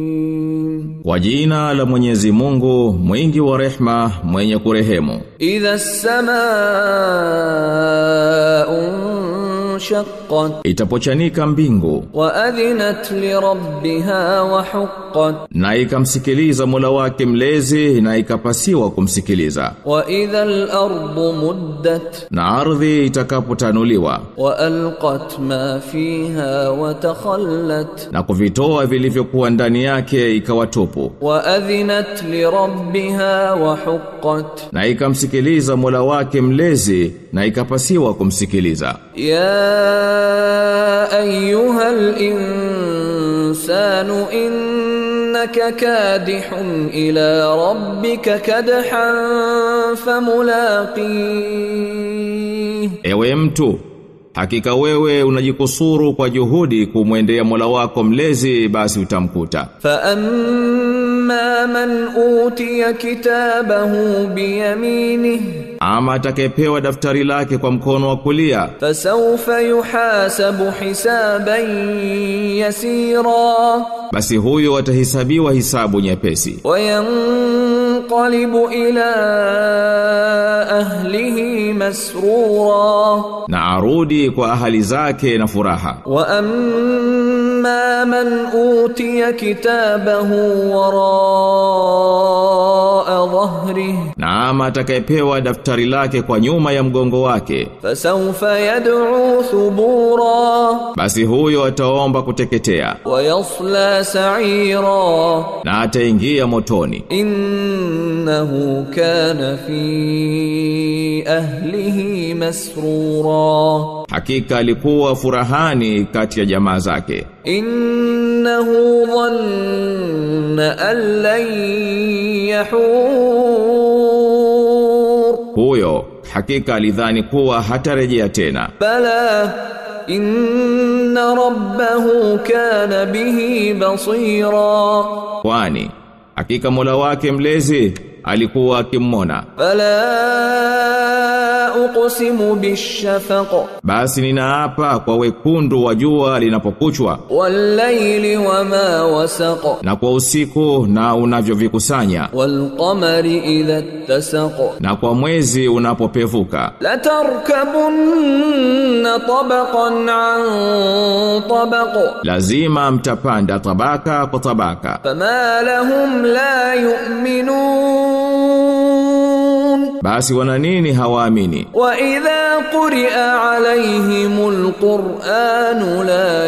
Bismillahirrahmanirrahim. Kwa jina la Mwenyezi Mungu, mwingi wa rehma, mwenye kurehemu. Idha as-samaa'u shaqqat, itapochanika mbingu, wa adhinat li rabbiha wa huqqat, na ikamsikiliza Mola wake mlezi na ikapasiwa kumsikiliza. wa idha al-ardu muddat, na ardhi itakapotanuliwa, wa alqat ma fiha wa takhallat, na kuvitoa vilivyokuwa ndani yake ikawa tupu. wa adhinat li rabbiha wa huqqat, na ikamsikiliza Mola wake mlezi na ikapasiwa kumsikiliza. Ya ayyuhal insanu innaka kadihun ila rabbika kadhan famulaqih. Ewe mtu, hakika wewe unajikusuru kwa juhudi kumwendea Mola wako mlezi, basi utamkuta. Fa amma man utiya kitabahu biyaminihi, ama atakayepewa daftari lake kwa mkono wa kulia, fasawfa yuhasabu hisaban yasira, basi huyo atahesabiwa hisabu nyepesi. wa yanqalibu ila ahlihi masrura, na arudi kwa ahali zake na furaha. wa amma man utiya kitabahu waraa dhahrihi, na ama atakayepewa daftari lake kwa nyuma ya mgongo wake, fasawfa yad'u thubura, basi huyo ataomba kuteketea, wa yasla sa'ira, na ataingia motoni. innahu kana fi ahlihi masrura, hakika alikuwa furahani kati ya jamaa zake. innahu dhanna an lan yahur, huyo hakika alidhani kuwa hatarejea tena. bala inna rabbahu kana bihi basira, kwani hakika Mola wake mlezi alikuwa akimwona. fala uqsimu bishafaq, basi ninaapa kwa wekundu wa jua linapokuchwa, wallayli wama wasaq, na kwa usiku na unavyovikusanya, walqamari idha ittasaq, na kwa mwezi unapopevuka. latarkabunna tabaqan an tabaq, lazima mtapanda tabaka kwa tabaka. fama lahum la yu'minun, basi wana nini hawaamini? wa idha quri'a alayhimul qur'anu la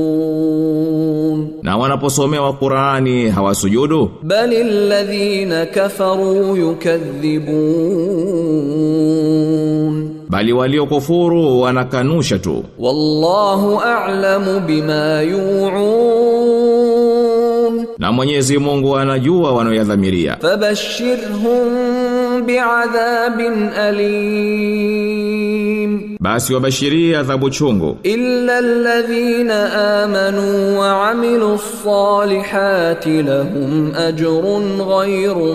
yasjudun, na wanaposomewa Qur'ani hawasujudu? balil ladhina kafaru yukadhibun, bali waliokufuru wanakanusha tu. wallahu a'lamu bima yu'un, na Mwenyezi Mungu anajua wanayoyadhamiria. fabashshirhum bi'adhabin alim, basi wabashiria adhabu chungu. illa alladhina amanu wa 'amilus salihati lahum ajrun ghayru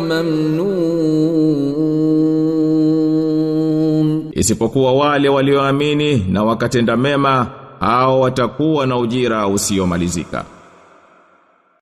mamnun, isipokuwa wale walioamini na wakatenda mema, hao watakuwa na ujira usiomalizika.